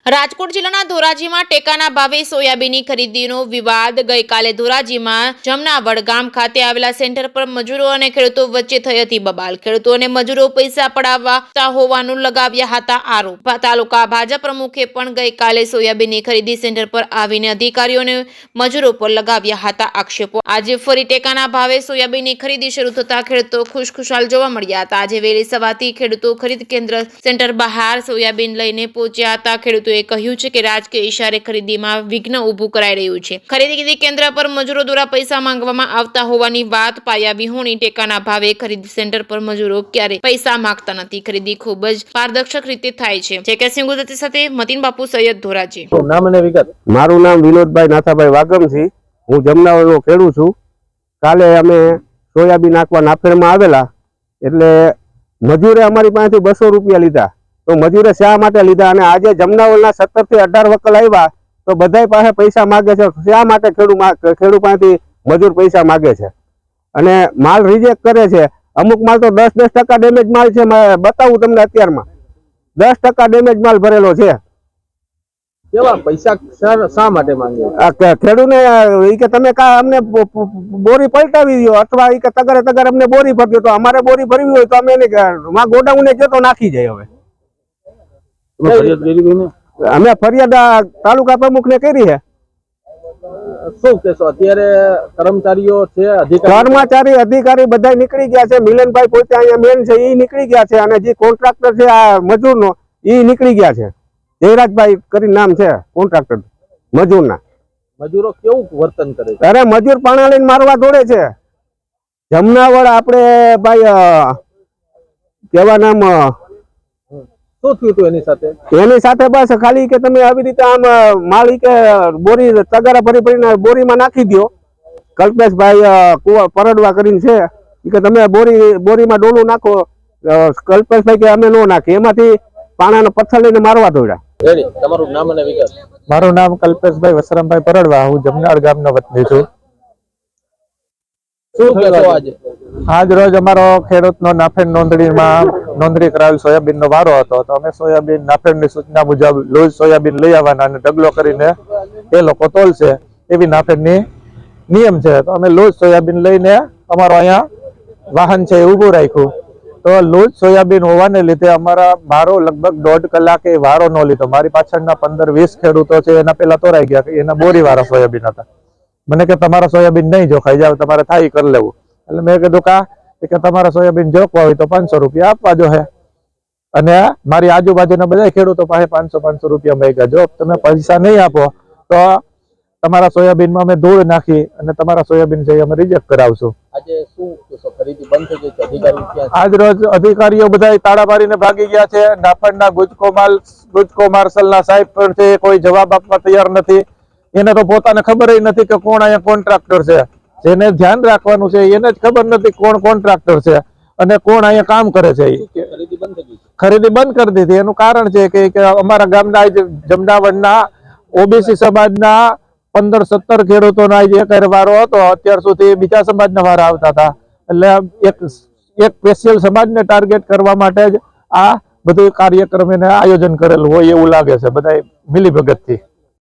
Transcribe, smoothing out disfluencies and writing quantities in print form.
રાજકોટ જિલ્લાના ધોરાજીમાં ટેકાના ભાવે સોયાબીનની ખરીદીનો વિવાદ ગઈકાલે ધોરાજીમાં જમનાવડ ગામ ખાતે આવેલા સેન્ટર પર મજૂરો અને ખેડૂતો વચ્ચે થઈ હતી બબાલ. ખેડૂતો અને મજૂરો પૈસા પડાવતા હોવાનું લગાવ્યા હતા આરોપ. તાલુકા ભાજપ પ્રમુખે પણ ગઈકાલે સોયાબીનની ખરીદી સેન્ટર પર આવીને અધિકારીઓ અને મજૂરો પર લગાવ્યા હતા આક્ષેપો. આજે ફરી ટેકાના ભાવે સોયાબીનની ખરીદી શરૂ થતા ખેડૂતો ખુશખુશાલ જોવા મળ્યા હતા. આજે વહેલી સવારથી ખેડૂતો ખરીદ કેન્દ્ર સેન્ટર બહાર સોયાબીન લઈને પહોંચ્યા હતા. ખેડૂતો કહ્યું છે કે રાજકીય ઇશારે ખરીદીમાં વિઘ્ન ઊભું કરાઈ રહ્યું છે. ખરીદી કેન્દ્ર પર મજૂરો દ્વારા પૈસા માંગવામાં આવતા હોવાની વાત. પાયા વિહોણી ટેકાના ભાવે ખરીદી સેન્ટર પર મજૂરો ક્યારે પૈસા માંગતા નથી. ખરીદી ખૂબ જ પારદર્શક રીતે થાય છે. જેકેસિંહ ગુજરાતી સાથે મતીન બાપુ સૈયદ ધોરાજી. નામ અને વિગત. મારું નામ વિનોદભાઈ નાથાભાઈ વાગમસિંહ. હું જમનાવડનો ખેડૂત છું. કાલે અમે સોયાબીન નાખવા નાફેરમાં આવેલા એટલે મજૂરે અમારી પાસેથી 200 રૂપિયા લીધા. તો મજૂરે શા માટે લીધા? અને આજે જમનાવડના 17 થી 18 વકલ આવ્યા તો બધા પાસે પૈસા માગે છે. શા માટે ખેડૂત પાસેથી મજૂર પૈસા માગે છે અને માલ રિજેક્ટ કરે છે? અમુક માલ તો 10% ડેમેજ માલ છે. બતાવું તમને અત્યારમાં 10% ડેમેજ માલ ભરેલો છે. કેવા પૈસા શા માટે માંગે? ખેડૂતને કે તમે અમને બોરી પલટાવી દો અથવા કે તગરે અમને બોરી ભરી દો. તો અમારે બોરી ભરવી હોય તો અમે ગોડાઉને જતો નાખી જાય. હવે અમે ફરિયાદ તાલુકા પ્રમુખ ને કરી છે. શું કેશો? અત્યારે કર્મચારીઓ છે, અધિકારી બધા નીકળી ગયા છે. મિલનભાઈ પોતે અહીંયા મેન છે, એ નીકળી ગયા છે. અને જે કોન્ટ્રાક્ટર છે આ મજૂરનો, એ નીકળી ગયા છે. જયરાજભાઈ કરીને નામ છે કોન્ટ્રાક્ટર મજૂરના. મજૂરો કેવું વર્તન કરે છે? અરે મજૂર પાણા લઈને મારવા દોડે છે. જમનાવડ આપણે ભાઈ કેવા નામ શું થયું હતું એની સાથે? એની સાથે બસ ખાલી કે તમે આવી રીતે આમ માળી કે બોરી તગારા ભરીને બોરીમાં નાખી દો. કલ્પેશભાઈ પરડવા કરીને છે કે તમે બોરીમાં ડોલું નાખો. કલ્પેશભાઈ કે અમે નો નાખીએ. એમાંથી પાણાનો પથ્થર લઈને મારવા દોડ્યા. તમારું નામ અને વિગત. મારું નામ કલ્પેશભાઈ વસરામભાઈ પરડવા. હું જમનાવડ ગામનો વતની છું. શું કહેશો આજે? આજ રોજ અમારો ખેડૂતનો નાફેડ નોંધણી કરાવેલ સોયાબીનનો વારો હતો. તો અમે સોયાબીન નાફેડની સૂચના મુજબ લૂઝ સોયાબીન લઈ આવવાના અને ઢગલો કરીને એ લોકો તોલશે એવી નાફેડની નિયમ છે. તો અમે લૂઝ સોયાબીન લઈને અમારો અહીંયા વાહન છે એ ઊભું રાખ્યું. તો લૂઝ સોયાબીન હોવાને લીધે મારો લગભગ 1.5 કલાકે વારો ન લીધો. મારી પાછળના 15-20 ખેડૂતો છે એના પેલા તોરાઈ ગયા. એના બોરી વાળા સોયાબીન હતા. મને કે તમારા સોયાબીન નહીં જોખાઈ જાવ, તમારે થાય કરી લેવું. એટલે મેં કીધું કે તમારા સોયાબીન જોખવા હોય તો 500 રૂપિયા આપવા જો હે. અને મારી આજુબાજુના બધા ખેડૂતો પાસે 500 રૂપિયા માંગ્યા. જો તમે પૈસા નહીં આપો તો તમારા સોયાબીનમાં અમે ધૂળ નાખી અને તમારા સોયાબીન છે અમે રિજેક્ટ કરાવશું. આજે શું કહેશો? ખરીદી બંધ થઈ ગઈ છે? અધિકારીઓ ક્યાં છે? આજ રોજ અધિકારીઓ બધા તાળા મારીને ભાગી ગયા છે. નાફેડના ગુજકો માર્શલના સાહેબ પણ છે, કોઈ જવાબ આપવા તૈયાર નથી. એને તો પોતાને ખબર નથી કે કોણ અહીંયા કોન્ટ્રાક્ટર છે. જેને ધ્યાન રાખવાનું છે એને જ ખબર નથી કોણ કોન્ટ્રાક્ટર છે અને કોણ અહીંયા કામ કરે છે. ખરીદી બંધ કરી દીધી. એનું કારણ છે કે અમારા ગામના જમનાવડના ઓબીસી સમાજના 15-17 ખેડૂતોનો એક વારો હતો. અત્યાર સુધી બીજા સમાજના વારા આવતા હતા. એટલે એક સ્પેશિયલ સમાજને ટાર્ગેટ કરવા માટે જ આ બધું કાર્યક્રમ એને આયોજન કરેલું હોય એવું લાગે છે બધા મિલીભગતથી.